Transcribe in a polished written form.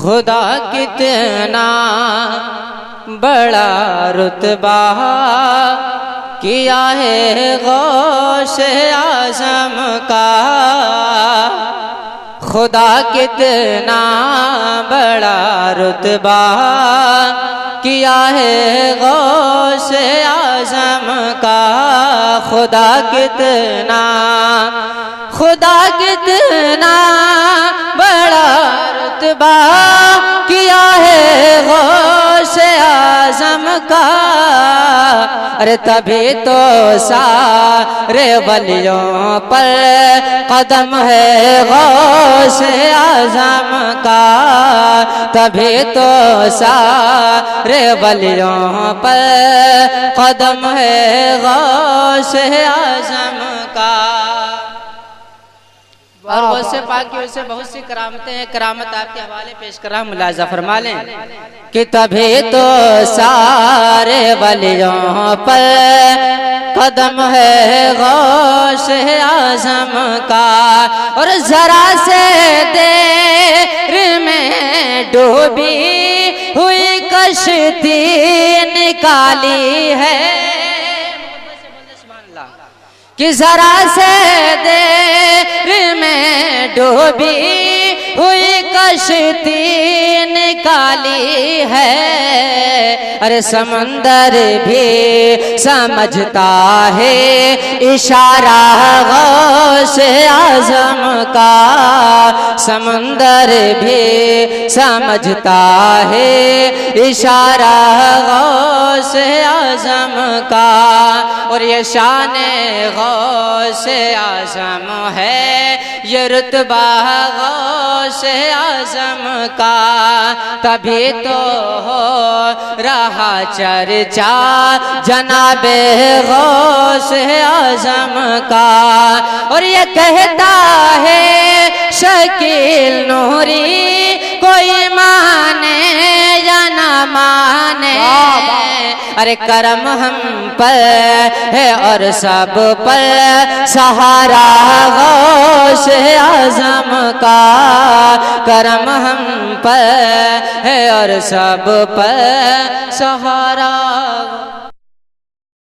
خدا کتنا بڑا رتبہ کیا ہے غوث اعظم کا، خدا کتنا بڑا رتبہ کیا ہے غوث اعظم کا، خدا کتنا بڑا رتبہ کیا ہے غوث اعظم کا، ارے تبھی تو سارے ولیوں پر قدم ہے غوث اعظم کا، تبھی تو سارے ولیوں پر قدم ہے غوث اعظم کا۔ اور غوث پاک کی وجہ سے بہت سی کرامتیں ہیں، کرامت آپ کے حوالے پیش کر رہا ہوں، ملاحظہ فرما لیں کہ تبھی تو سارے ولیوں پر قدم ہے غوث اعظم کا، اور ذرا سے دیر میں ڈوبی ہوئی کشتی نکالی ہے، کہ ذرا سے دیر میں ڈوبی ہوئی کشتی نکالی ہے، ارے سمندر بھی سمجھتا ہے اشارہ غوث اعظم کا، سمندر بھی سمجھتا ہے اشارہ غوث اعظم کا، اور یہ شان غوث اعظم ہے، یہ رتبہ غوث اعظم کا، تبھی تو ہو رہا چرچا جناب غوث اعظم کا، اور یہ کہتا ہے شکیل نوری کوئی مانے یا نہ مانے، ارے کرم ہم پر ہے اور سب پر سہارا غوث اعظم کا، کرم ہم پر ہے اور سب پر سہارا